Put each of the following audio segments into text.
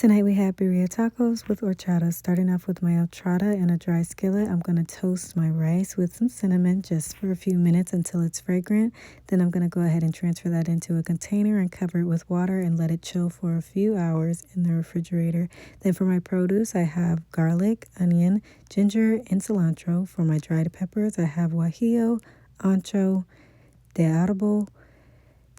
Tonight we have birria tacos with horchata. Starting off with my horchata in a dry skillet, I'm going to toast my rice with some cinnamon just for a few minutes until it's fragrant. Then I'm going to go ahead and transfer that into a container and cover it with water and let it chill for a few hours in the refrigerator. Then for my produce, I have garlic, onion, ginger, and cilantro. For my dried peppers, I have guajillo, ancho, de árbol,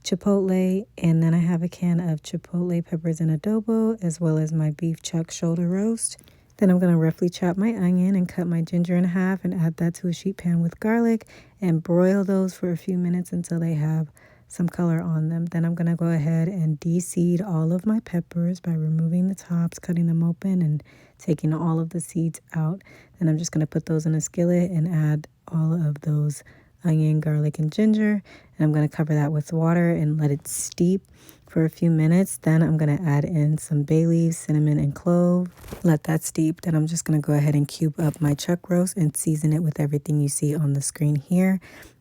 chipotle, and then I have a can of chipotle peppers and adobo, as well as my beef chuck shoulder roast. Then I'm going to roughly chop my onion and cut my ginger in half and add that to a sheet pan with garlic and broil those for a few minutes until they have some color on them. Then I'm going to go ahead and de-seed all of my peppers by removing the tops, cutting them open, and taking all of the seeds out. Then I'm just going to put those in a skillet and add all of those onion, garlic, and ginger, and I'm going to cover that with water and let it steep for a few minutes. Then I'm going to add in some bay leaves, cinnamon, and clove. Let that steep. Then I'm just going to go ahead and cube up my chuck roast and season it with everything you see on the screen here.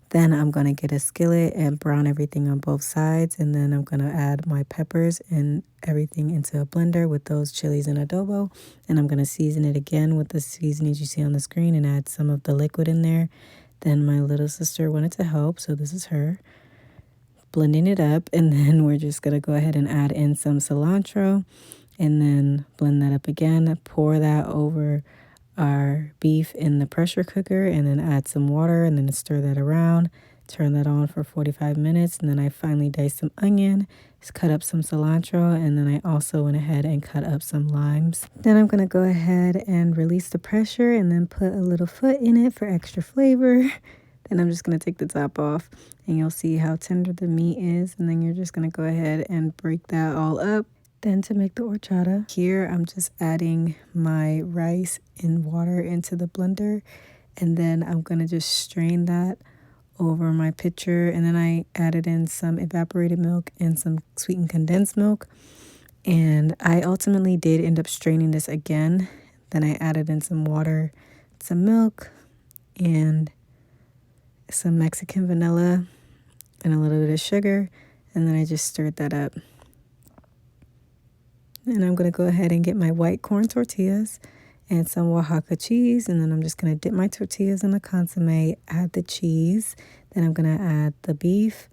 Then I'm going to get a skillet and brown everything on both sides, and then I'm going to add my peppers and everything into a blender with those chilies and adobo, and I'm going to season it again with the seasonings you see on the screen and add some of the liquid in there. Then my little sister wanted to help, so this is her blending it up. And then we're just going to go ahead and add in some cilantro and then blend that up again. Pour that over our beef in the pressure cooker and then add some water and then stir that around. Turn that on for 45 minutes. And then I finally diced some onion, cut up some cilantro, and then I also went ahead and cut up some limes. Then I'm going to go ahead and release the pressure and then put a little foot in it for extra flavor. Then I'm just going to take the top off and you'll see how tender the meat is. And then you're just going to go ahead and break that all up. Then to make the horchata, here I'm just adding my rice and water into the blender. And then I'm going to just strain that over my pitcher, and then I added in some evaporated milk and some sweetened condensed milk, and I ultimately did end up straining this again. Then I added in some water, some milk, and some Mexican vanilla and a little bit of sugar, and then I just stirred that up. And I'm going to go ahead and get my white corn tortillas and some Oaxaca cheese, and then I'm just going to dip my tortillas in the consomme, add the cheese, then I'm going to add the beef,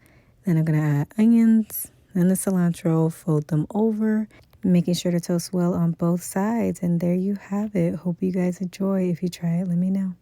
then I'm going to add onions, then the cilantro, fold them over, making sure to toast well on both sides, and there you have it. Hope you guys enjoy. If you try it, let me know.